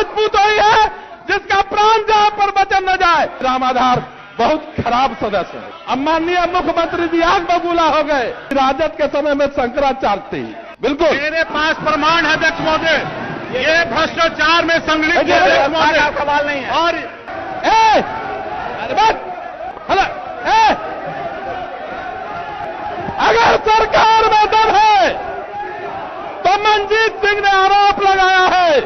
राजपूत ही है जिसका प्राण जहां पर बचन न जाए। राम आधार बहुत खराब सदस्य है। अब माननीय मुख्यमंत्री जी आग बबूला हो गए। राजद के समय में शंकराचार्य थे। बिल्कुल मेरे पास प्रमाण है अध्यक्ष महोदय, ये भ्रष्टाचार में संलिप्त है अध्यक्ष महोदय। सवाल नहीं है। और अगर सरकार में दम है तो मनजीत सिंह ने आरोप लगाया है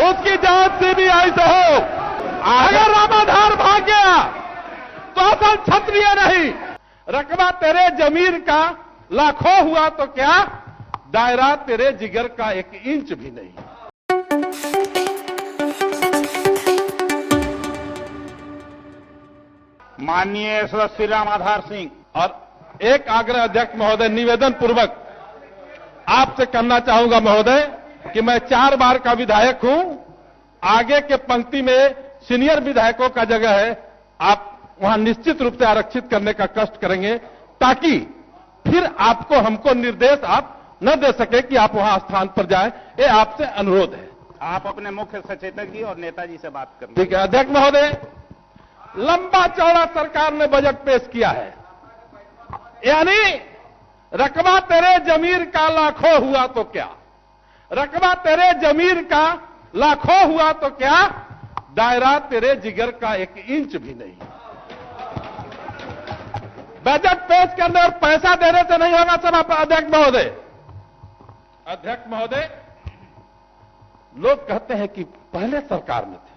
उसकी जांच सीबीआई से हो। अगर राम आधार भाग गया तो असल क्षत्रिय नहीं। रकबा तेरे जमीर का लाखों हुआ तो क्या, दायरा तेरे जिगर का 1 इंच भी नहीं। माननीय सदस्य राम आधार सिंह, और एक आग्रह अध्यक्ष महोदय निवेदन पूर्वक आपसे करना चाहूंगा महोदय कि मैं 4 बार का विधायक हूं। आगे के पंक्ति में सीनियर विधायकों का जगह है, आप वहां निश्चित रूप से आरक्षित करने का कष्ट करेंगे ताकि फिर आपको हमको निर्देश आप न दे सके कि आप वहां स्थान पर जाएं। ये आपसे अनुरोध है। आप अपने मुख्य सचेतक जी और नेताजी से बात करें। ठीक है अध्यक्ष महोदय, लंबा चौड़ा सरकार ने बजट पेश किया है, यानी रकबा तेरे जमीर का लाखों हुआ तो क्या, रकबा तेरे जमीर का लाखों हुआ तो क्या, दायरा तेरे जिगर का 1 इंच भी नहीं। बजट पेश करने और पैसा देने से नहीं होगा सब अध्यक्ष महोदय। अध्यक्ष महोदय, लोग कहते हैं कि पहले सरकार में थे।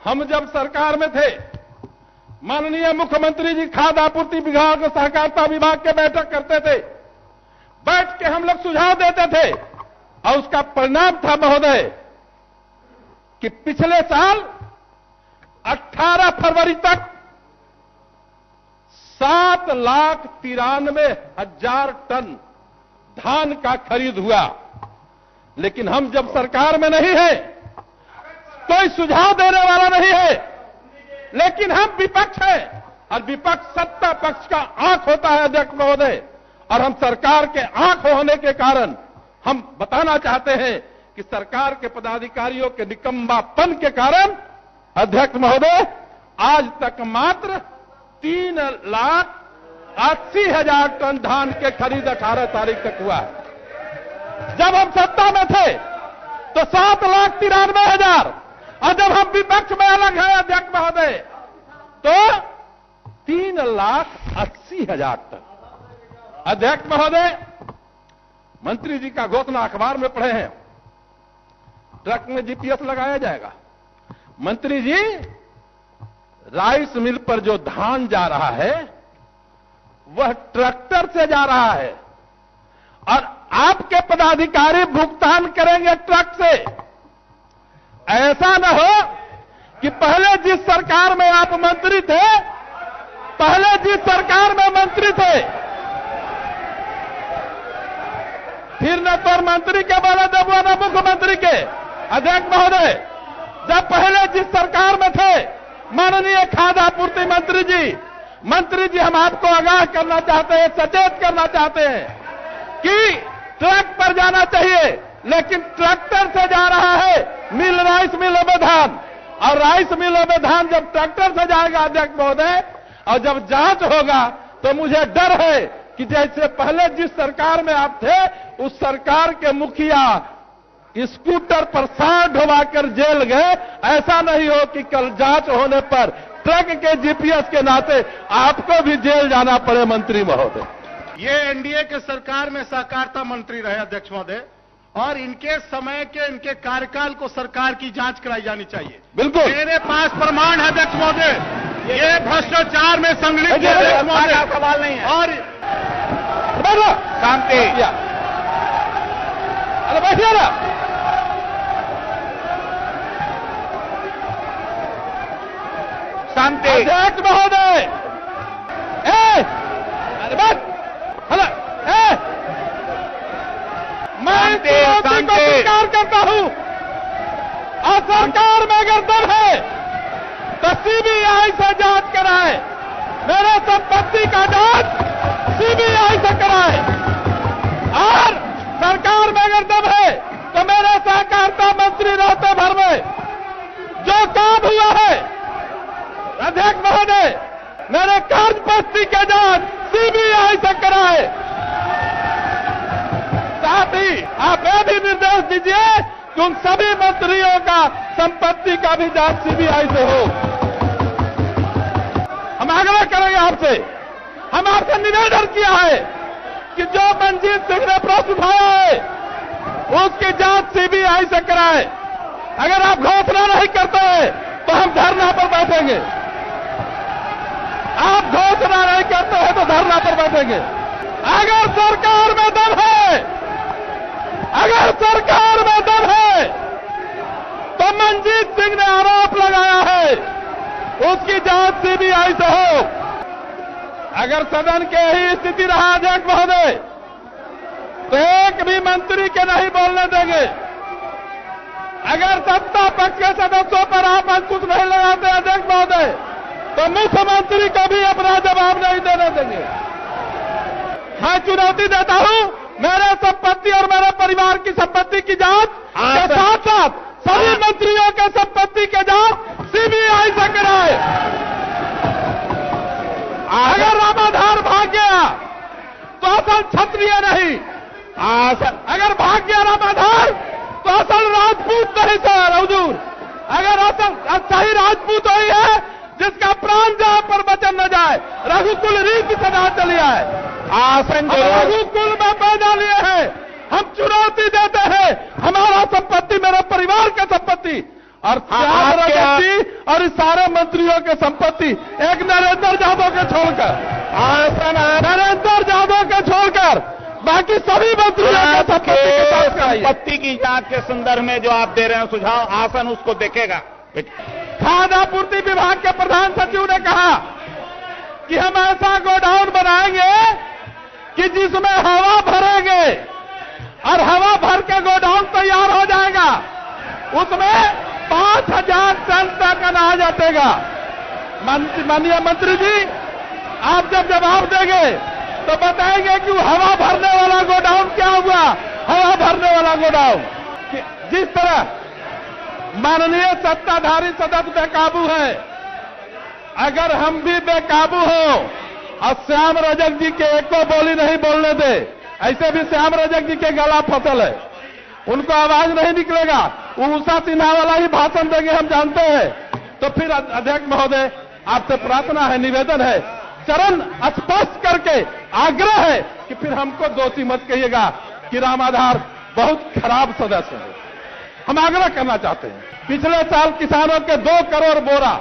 हम जब सरकार में थे, माननीय मुख्यमंत्री जी खाद्य आपूर्ति विभाग और सहकारिता विभाग के बैठक करते थे। बैठ के हम लोग सुझाव देते थे और उसका परिणाम था महोदय कि पिछले साल 18 फरवरी तक 7,93,000 टन धान का खरीद हुआ। लेकिन हम जब सरकार में नहीं है, कोई सुझाव देने वाला नहीं है, लेकिन हम विपक्ष हैं और विपक्ष सत्ता पक्ष का आंख होता है अध्यक्ष महोदय। और हम सरकार के आंख होने के कारण हम बताना चाहते हैं कि सरकार के पदाधिकारियों के निकम्मापन के कारण अध्यक्ष महोदय आज तक मात्र 3,80,000 टन धान के खरीद 18 तारीख तक हुआ है। जब हम सत्ता में थे तो 7,93,000 और जब हम विपक्ष में अलग है अध्यक्ष महोदय तो 3,80,000 टन। अध्यक्ष महोदय, मंत्री जी का घोषणा अखबार में पढ़े हैं, ट्रक में जीपीएस लगाया जाएगा। मंत्री जी, राइस मिल पर जो धान जा रहा है वह ट्रैक्टर से जा रहा है और आपके पदाधिकारी भुगतान करेंगे ट्रक से। ऐसा न हो कि पहले जिस सरकार में आप मंत्री थे, पहले जिस सरकार में मंत्री थे, फिर न तो मंत्री के बोले दबुआ न मुख्यमंत्री के। अध्यक्ष महोदय, जब पहले जिस सरकार में थे, माननीय खाद्य आपूर्ति मंत्री जी हम आपको आगाह करना चाहते हैं, सचेत करना चाहते हैं कि ट्रक पर जाना चाहिए, लेकिन ट्रैक्टर से जा रहा है राइस मिलों में धान। और राइस मिलों में धान जब ट्रैक्टर से जाएगा अध्यक्ष महोदय, और जब जांच होगा तो मुझे डर है कि जैसे पहले जिस सरकार में आप थे, उस सरकार के मुखिया स्कूटर पर सांड ढोवाकर जेल गए, ऐसा नहीं हो कि कल जांच होने पर ट्रक के जीपीएस के नाते आपको भी जेल जाना पड़े मंत्री महोदय। ये एनडीए के सरकार में सहकारिता मंत्री रहे अध्यक्ष महोदय, और इनके समय के इनके कार्यकाल को सरकार की जांच कराई जानी चाहिए। बिल्कुल मेरे पास प्रमाण है अध्यक्ष महोदय, ये भ्रष्टाचार में संलिप्त है अध्यक्ष महोदय। सवाल नहीं है। और शांति। अरे बैठिए ना। शांति। अध्यक्ष महोदय, अरे बैठ। मैं इस चुनौती को स्वीकार करता हूं और सरकार में अगर दम है तो सीबीआई से जांच कराए, मेरे संपत्ति का जांच सीबीआई से कराए। और सरकार में अगर दम है तो मेरे सहकारिता मंत्री रहते भर संपत्ति की जांच सीबीआई से कराए। साथ ही आप यह भी निर्देश दीजिए कि उन सभी मंत्रियों का संपत्ति का भी जांच सीबीआई से हो। हम आग्रह करेंगे आपसे, हम आपसे निवेदन किया है कि जो मंजीत सिंह ने प्रश्न उठाया है उसकी जांच सीबीआई से कराए। अगर आप घोषणा नहीं करते हैं तो हम धरना पर बैठेंगे। आप घोषणा नहीं करते हैं तो धरना पर बैठेंगे। अगर सरकार में दम है, अगर सरकार में दम है तो मंजीत सिंह ने आरोप लगाया है उसकी जांच सीबीआई से हो। अगर सदन के ही स्थिति रहा अध्यक्ष महोदय तो एक भी मंत्री के नहीं बोलने देंगे। अगर सत्ता पक्ष के सदस्यों पर आप अंकुश नहीं लगाते अध्यक्ष महोदय तो मुख्यमंत्री को भी अपना जवाब नहीं देने देंगे। मैं चुनौती देता हूं, मेरे संपत्ति और मेरे परिवार की संपत्ति की जांच के साथ साथ सभी मंत्रियों के संपत्ति के जांच सीबीआई से कराए। अगर रामाधार भाग गया तो असल क्षत्रिय नहीं, अगर भाग गया रामाधार तो असल राजपूत नहीं सर हुजूर। अगर असल सही राजपूत वही है जिसका प्राण जहां पर वचन न जाए। रघुकुल रीति सदा चली है, आसन रघुकुल में पैदा लिए हैं। हम चुनौती देते हैं, हमारा संपत्ति मेरे परिवार की संपत्ति और और इस सारे मंत्रियों के संपत्ति एक नरेंद्र यादव के छोड़कर, नरेंद्र यादव के छोड़कर बाकी सभी मंत्रियों के संपत्ति की जांच के संदर्भ में जो आप दे रहे हैं सुझाव, आसन उसको देखेगा। खाद्य आपूर्ति विभाग के प्रधान सचिव ने कहा कि हम ऐसा गोडाउन बनाएंगे कि जिसमें हवा भरेंगे और हवा भर के गोडाउन तैयार हो जाएगा। उसमें 5000 टन तक अनाज आतेगा। माननीय मंत्री जी, आप जब जवाब देंगे तो बताएंगे कि हवा भरने वाला गोडाउन क्या हुआ। हवा भरने वाला गोडाउन, जिस तरह माननीय सत्ताधारी सदस्य बेकाबू है, अगर हम भी बेकाबू हो और श्याम रजक जी के एक को बोली नहीं बोलने दे, ऐसे भी श्याम रजक जी के गला फसल है, उनको आवाज नहीं निकलेगा, वो उषा सिन्हा वाला ही भाषण देंगे हम जानते हैं। तो फिर अध्यक्ष महोदय आपसे प्रार्थना है, निवेदन है, चरण स्पष्ट करके आग्रह है कि फिर हमको दोषी मत कहिएगा कि रामाधार बहुत खराब सदस्य है। हम आग्रह करना चाहते हैं, पिछले साल किसानों के 2 करोड़ बोरा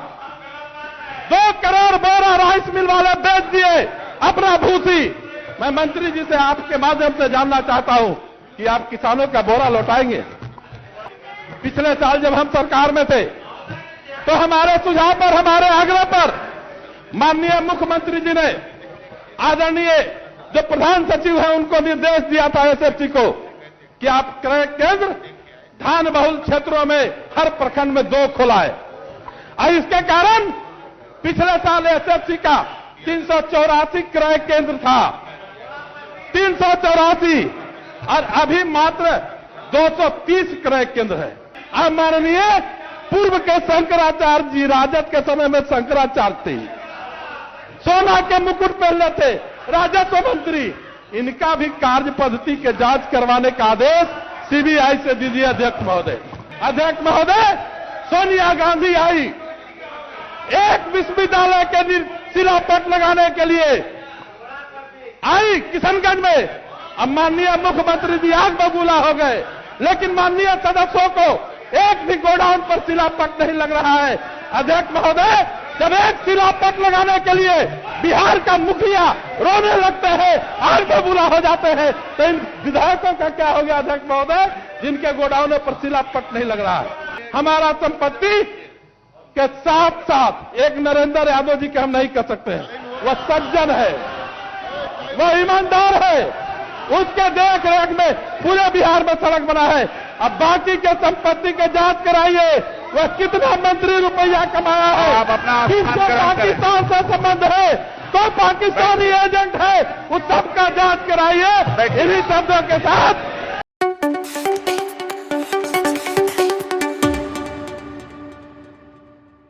राइस मिल वाले बेच दिए अपना भूसी। मैं मंत्री जी से आपके माध्यम से जानना चाहता हूं कि आप किसानों का बोरा लौटाएंगे। पिछले साल जब हम सरकार में थे तो हमारे सुझाव पर, हमारे आग्रह पर माननीय मुख्यमंत्री जी ने आदरणीय जो प्रधान सचिव हैं उनको निर्देश दिया था एसएफसी को कि आप क्रय केंद्र धान बहुल क्षेत्रों में हर प्रखंड में 2 खोलाए। और इसके कारण पिछले साल एसएफसी का 384 क्रय केंद्र था, 384, और अभी मात्र 230 क्रय केंद्र है। अब माननीय पूर्व के शंकराचार्य जी, राजद के समय में शंकराचार्य थे, सोना के मुकुट पहनले थे, राजस्व मंत्री, इनका भी कार्य पद्धति के जांच करवाने का आदेश सीबीआई से दीजिए अध्यक्ष महोदय। अध्यक्ष महोदय, सोनिया गांधी आई एक विश्वविद्यालय के शिलापट लगाने के लिए आई किशनगंज में। अब माननीय मुख्यमंत्री जी आग बबूला हो गए, लेकिन माननीय सदस्यों को एक भी गोडाउन पर शिलापट नहीं लग रहा है। अध्यक्ष महोदय, जब एक शिलापट लगाने के लिए बिहार का मुखिया रोने लगते हैं, आग बबूला हो जाते हैं, तो इन विधायकों का क्या हो गया अध्यक्ष महोदय, जिनके गोडाउनों पर शिलापट नहीं लग रहा है। हमारा संपत्ति के साथ साथ एक नरेंद्र यादव जी के हम नहीं कर सकते हैं। वह सज्जन है, वह ईमानदार है, उसके देख रेख में पूरे बिहार में सड़क बना है। अब बाकी के संपत्ति के जांच कराइए, वह कितना मंत्री रुपया कमाया है, किसको पाकिस्तान से संबंध है, तो पाकिस्तानी एजेंट है, उस सबका जांच कराइए। इन्हीं शब्दों के साथ